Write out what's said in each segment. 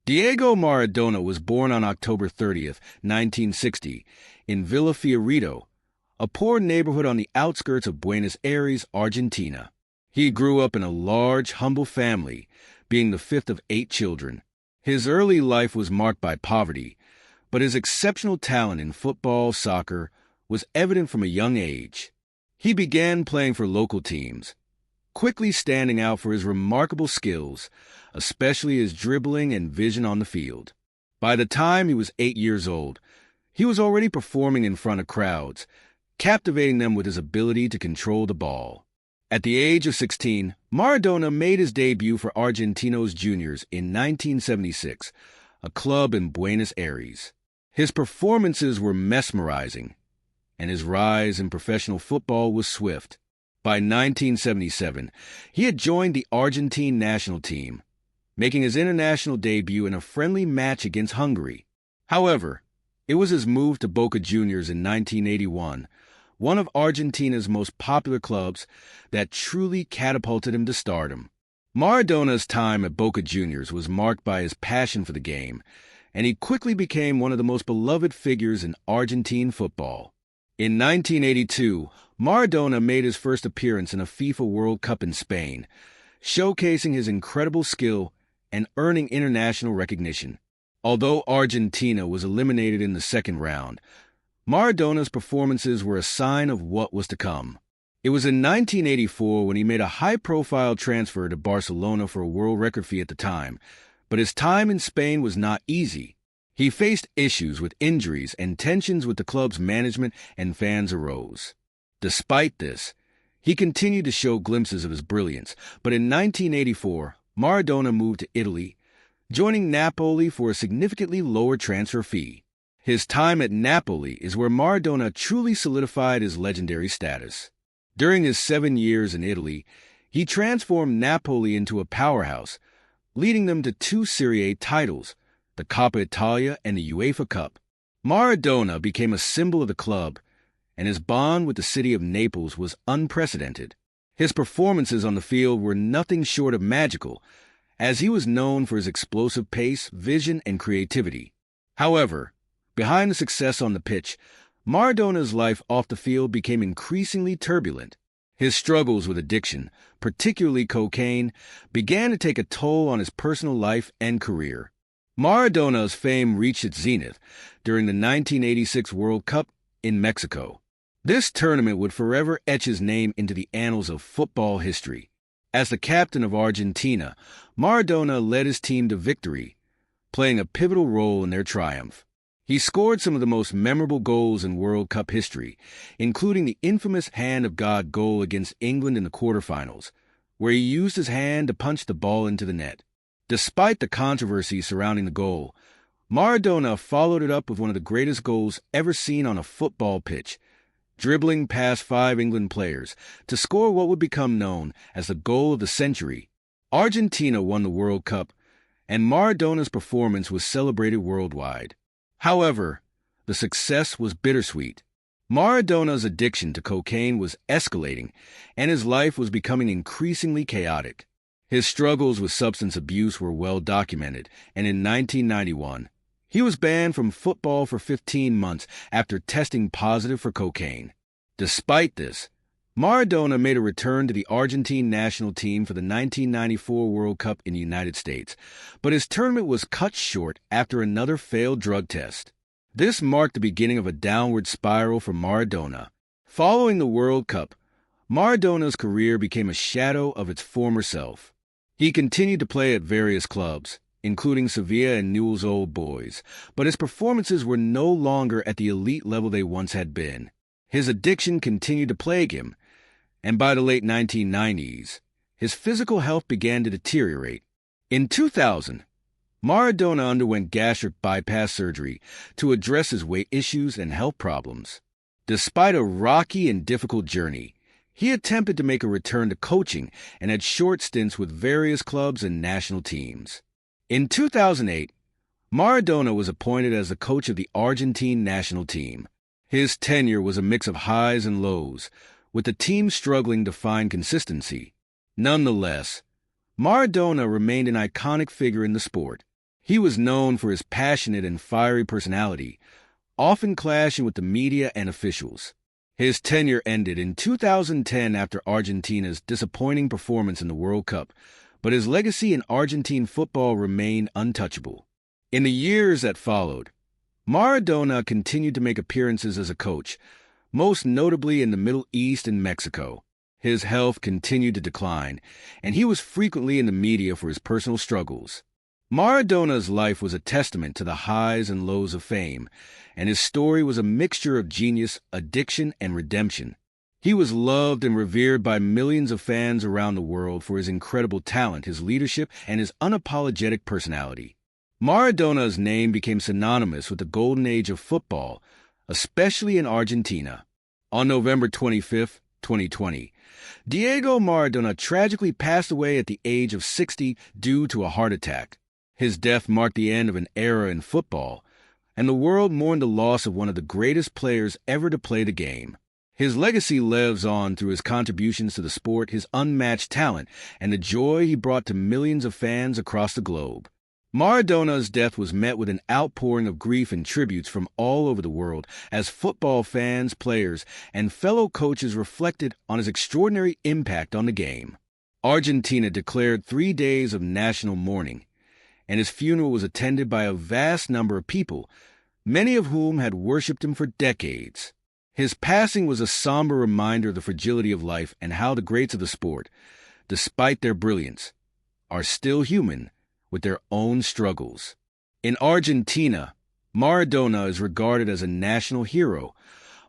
Diego Maradona was born on October 30th, 1960, in Villa Fiorito, a poor neighborhood on the outskirts of Buenos Aires, Argentina. He grew up in a large, humble family, being the fifth of 8 children. His early life was marked by poverty, but his exceptional talent in football, soccer, was evident from a young age. He began playing for local teams, quickly standing out for his remarkable skills, especially his dribbling and vision on the field. By the time he was 8 years old, he was already performing in front of crowds, captivating them with his ability to control the ball. At the age of 16, Maradona made his debut for Argentinos Juniors in 1976, a club in Buenos Aires. His performances were mesmerizing, and his rise in professional football was swift. By 1977, he had joined the Argentine national team, making his international debut in a friendly match against Hungary. However, it was his move to Boca Juniors in 1981, one of Argentina's most popular clubs, that truly catapulted him to stardom. Maradona's time at Boca Juniors was marked by his passion for the game, and he quickly became one of the most beloved figures in Argentine football. In 1982, Maradona made his first appearance in a FIFA World Cup in Spain, showcasing his incredible skill and earning international recognition. Although Argentina was eliminated in the second round, Maradona's performances were a sign of what was to come. It was in 1984 when he made a high-profile transfer to Barcelona for a world record fee at the time, but his time in Spain was not easy. He faced issues with injuries, and tensions with the club's management and fans arose. Despite this, he continued to show glimpses of his brilliance, but in 1984, Maradona moved to Italy, joining Napoli for a significantly lower transfer fee. His time at Napoli is where Maradona truly solidified his legendary status. During his 7 years in Italy, he transformed Napoli into a powerhouse, leading them to 2 Serie A titles, the Coppa Italia and the UEFA Cup. Maradona became a symbol of the club, and his bond with the city of Naples was unprecedented. His performances on the field were nothing short of magical, as he was known for his explosive pace, vision, and creativity. However, behind the success on the pitch, Maradona's life off the field became increasingly turbulent. His struggles with addiction, particularly cocaine, began to take a toll on his personal life and career. Maradona's fame reached its zenith during the 1986 World Cup in Mexico. This tournament would forever etch his name into the annals of football history. As the captain of Argentina, Maradona led his team to victory, playing a pivotal role in their triumph. He scored some of the most memorable goals in World Cup history, including the infamous Hand of God goal against England in the quarterfinals, where he used his hand to punch the ball into the net. Despite the controversy surrounding the goal, Maradona followed it up with one of the greatest goals ever seen on a football pitch, dribbling past 5 England players to score what would become known as the goal of the century. Argentina won the World Cup, and Maradona's performance was celebrated worldwide. However, the success was bittersweet. Maradona's addiction to cocaine was escalating, and his life was becoming increasingly chaotic. His struggles with substance abuse were well documented, and in 1991, he was banned from football for 15 months after testing positive for cocaine. Despite this, Maradona made a return to the Argentine national team for the 1994 World Cup in the United States, but his tournament was cut short after another failed drug test. This marked the beginning of a downward spiral for Maradona. Following the World Cup, Maradona's career became a shadow of its former self. He continued to play at various clubs, including Sevilla and Newell's Old Boys, but his performances were no longer at the elite level they once had been. His addiction continued to plague him, and by the late 1990s, his physical health began to deteriorate. In 2000, Maradona underwent gastric bypass surgery to address his weight issues and health problems. Despite a rocky and difficult journey, he attempted to make a return to coaching and had short stints with various clubs and national teams. In 2008, Maradona was appointed as the coach of the Argentine national team. His tenure was a mix of highs and lows, with the team struggling to find consistency. Nonetheless, Maradona remained an iconic figure in the sport. He was known for his passionate and fiery personality, often clashing with the media and officials. His tenure ended in 2010 after Argentina's disappointing performance in the World Cup, but his legacy in Argentine football remained untouchable. In the years that followed, Maradona continued to make appearances as a coach, most notably in the Middle East and Mexico. His health continued to decline, and he was frequently in the media for his personal struggles. Maradona's life was a testament to the highs and lows of fame, and his story was a mixture of genius, addiction, and redemption. He was loved and revered by millions of fans around the world for his incredible talent, his leadership, and his unapologetic personality. Maradona's name became synonymous with the golden age of football, especially in Argentina. On November 25, 2020, Diego Maradona tragically passed away at the age of 60 due to a heart attack. His death marked the end of an era in football, and the world mourned the loss of one of the greatest players ever to play the game. His legacy lives on through his contributions to the sport, his unmatched talent, and the joy he brought to millions of fans across the globe. Maradona's death was met with an outpouring of grief and tributes from all over the world as football fans, players, and fellow coaches reflected on his extraordinary impact on the game. Argentina declared 3 days of national mourning, and his funeral was attended by a vast number of people, many of whom had worshipped him for decades. His passing was a somber reminder of the fragility of life and how the greats of the sport, despite their brilliance, are still human with their own struggles. In Argentina, Maradona is regarded as a national hero,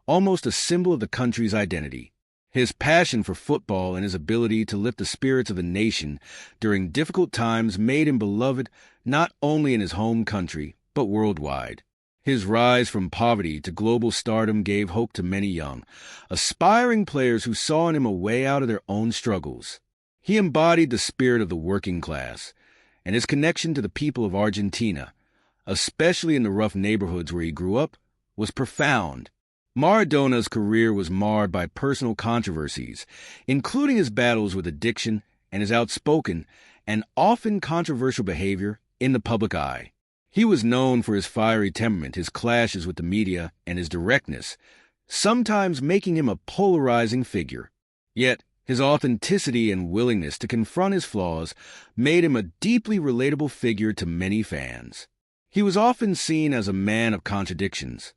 almost a symbol of the country's identity. His passion for football and his ability to lift the spirits of the nation during difficult times made him beloved not only in his home country, but worldwide. His rise from poverty to global stardom gave hope to many young, aspiring players who saw in him a way out of their own struggles. He embodied the spirit of the working class, and his connection to the people of Argentina, especially in the rough neighborhoods where he grew up, was profound. Maradona's career was marred by personal controversies, including his battles with addiction and his outspoken and often controversial behavior in the public eye. He was known for his fiery temperament, his clashes with the media, and his directness, sometimes making him a polarizing figure. Yet, his authenticity and willingness to confront his flaws made him a deeply relatable figure to many fans. He was often seen as a man of contradictions,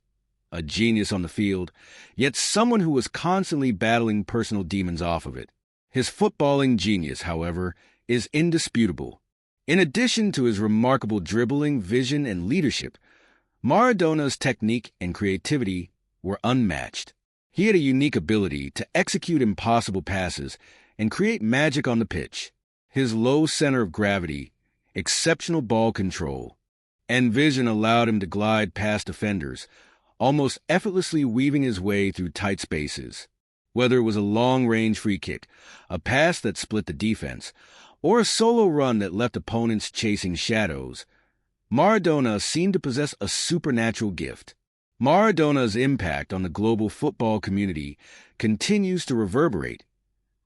a genius on the field, yet someone who was constantly battling personal demons off of it. His footballing genius, however, is indisputable. In addition to his remarkable dribbling, vision, and leadership, Maradona's technique and creativity were unmatched. He had a unique ability to execute impossible passes and create magic on the pitch. His low center of gravity, exceptional ball control, and vision allowed him to glide past defenders, almost effortlessly weaving his way through tight spaces. Whether it was a long-range free kick, a pass that split the defense, or a solo run that left opponents chasing shadows, Maradona seemed to possess a supernatural gift. Maradona's impact on the global football community continues to reverberate,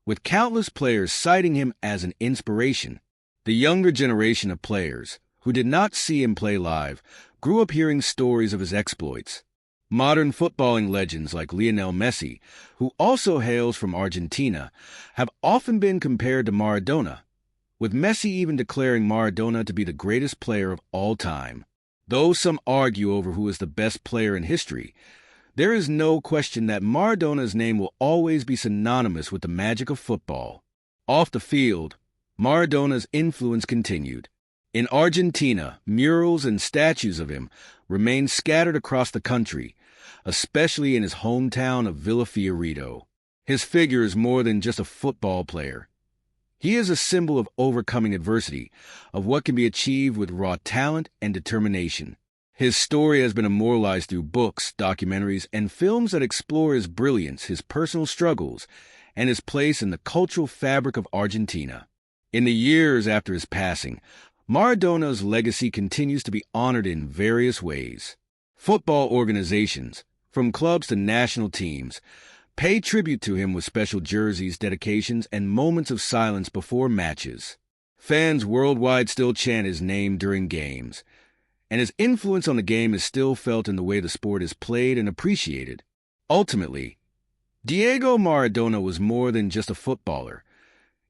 with countless players citing him as an inspiration. The younger generation of players, who did not see him play live, grew up hearing stories of his exploits. Modern footballing legends like Lionel Messi, who also hails from Argentina, have often been compared to Maradona, with Messi even declaring Maradona to be the greatest player of all time. Though some argue over who is the best player in history, there is no question that Maradona's name will always be synonymous with the magic of football. Off the field, Maradona's influence continued. In Argentina, murals and statues of him remain scattered across the country, especially in his hometown of Villa Fiorito. His figure is more than just a football player. He is a symbol of overcoming adversity, of what can be achieved with raw talent and determination. His story has been immortalized through books, documentaries, and films that explore his brilliance, his personal struggles, and his place in the cultural fabric of Argentina. In the years after his passing, Maradona's legacy continues to be honored in various ways. Football organizations, from clubs to national teams, pay tribute to him with special jerseys, dedications, and moments of silence before matches. Fans worldwide still chant his name during games, and his influence on the game is still felt in the way the sport is played and appreciated. Ultimately, Diego Maradona was more than just a footballer.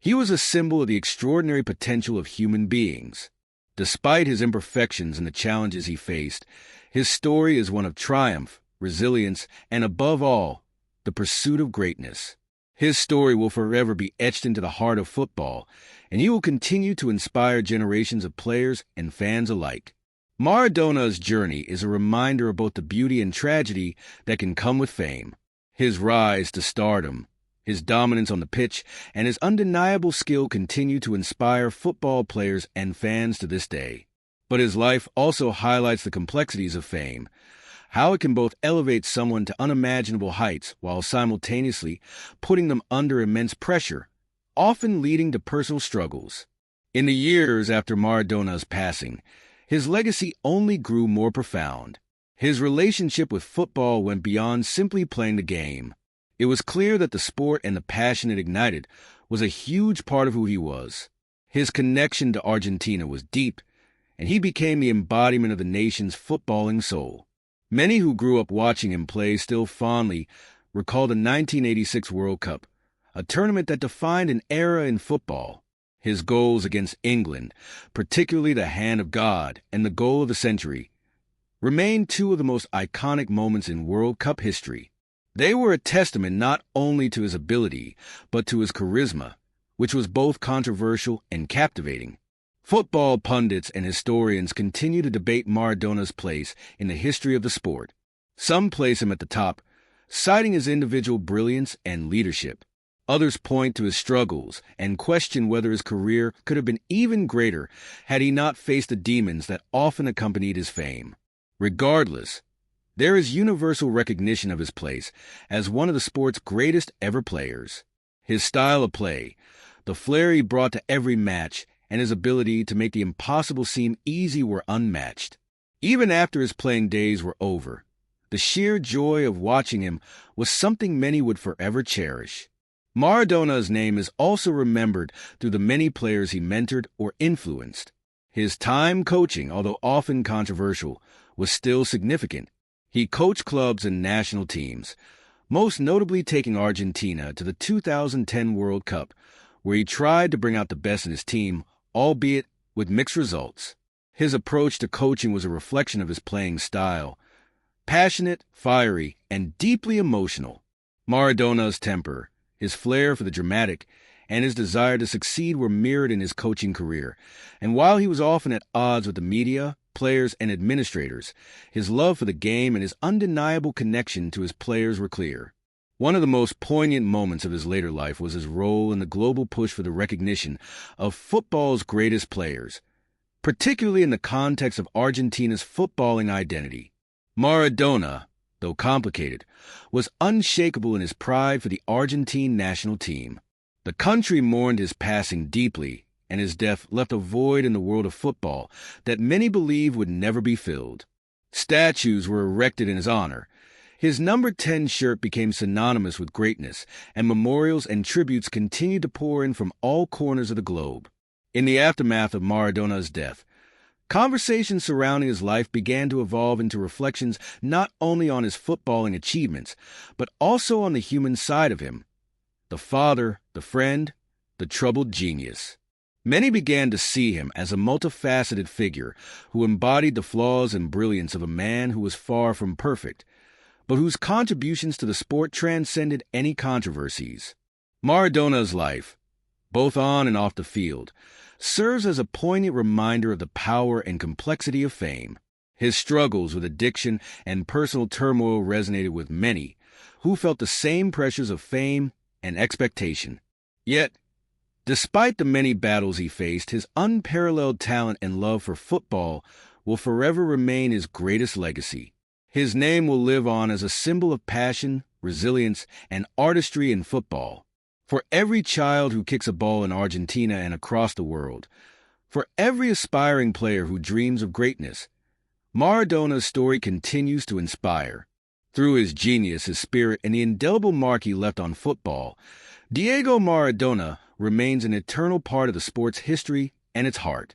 He was a symbol of the extraordinary potential of human beings. Despite his imperfections and the challenges he faced, his story is one of triumph, resilience, and above all, the pursuit of greatness. His story will forever be etched into the heart of football, and he will continue to inspire generations of players and fans alike. Maradona's journey is a reminder of both the beauty and tragedy that can come with fame. His rise to stardom, his dominance on the pitch, and his undeniable skill continue to inspire football players and fans to this day. But his life also highlights the complexities of fame, how it can both elevate someone to unimaginable heights while simultaneously putting them under immense pressure, often leading to personal struggles. In the years after Maradona's passing, his legacy only grew more profound. His relationship with football went beyond simply playing the game. It was clear that the sport and the passion it ignited was a huge part of who he was. His connection to Argentina was deep, and he became the embodiment of the nation's footballing soul. Many who grew up watching him play still fondly recall the 1986 World Cup, a tournament that defined an era in football. His goals against England, particularly the Hand of God and the goal of the century, remain two of the most iconic moments in World Cup history. They were a testament not only to his ability, but to his charisma, which was both controversial and captivating. Football pundits and historians continue to debate Maradona's place in the history of the sport. Some place him at the top, citing his individual brilliance and leadership. Others point to his struggles and question whether his career could have been even greater had he not faced the demons that often accompanied his fame. Regardless, there is universal recognition of his place as one of the sport's greatest ever players. His style of play, the flair he brought to every match, and his ability to make the impossible seem easy were unmatched. Even after his playing days were over, the sheer joy of watching him was something many would forever cherish. Maradona's name is also remembered through the many players he mentored or influenced. His time coaching, although often controversial, was still significant. He coached clubs and national teams, most notably taking Argentina to the 2010 World Cup, where he tried to bring out the best in his team, albeit with mixed results. His approach to coaching was a reflection of his playing style, passionate, fiery, and deeply emotional. Maradona's temper, his flair for the dramatic, and his desire to succeed were mirrored in his coaching career, and while he was often at odds with the media, players, and administrators, his love for the game and his undeniable connection to his players were clear. One of the most poignant moments of his later life was his role in the global push for the recognition of football's greatest players, particularly in the context of Argentina's footballing identity. Maradona, though complicated, was unshakable in his pride for the Argentine national team. The country mourned his passing deeply, and his death left a void in the world of football that many believe would never be filled. Statues were erected in his honor. His number 10 shirt became synonymous with greatness, and memorials and tributes continued to pour in from all corners of the globe. In the aftermath of Maradona's death, conversations surrounding his life began to evolve into reflections not only on his footballing achievements, but also on the human side of him. The father, the friend, the troubled genius. Many began to see him as a multifaceted figure who embodied the flaws and brilliance of a man who was far from perfect, but whose contributions to the sport transcended any controversies. Maradona's life, both on and off the field, serves as a poignant reminder of the power and complexity of fame. His struggles with addiction and personal turmoil resonated with many who felt the same pressures of fame and expectation. Yet, despite the many battles he faced, his unparalleled talent and love for football will forever remain his greatest legacy. His name will live on as a symbol of passion, resilience, and artistry in football. For every child who kicks a ball in Argentina and across the world, for every aspiring player who dreams of greatness, Maradona's story continues to inspire. Through his genius, his spirit, and the indelible mark he left on football, Diego Maradona remains an eternal part of the sport's history and its heart.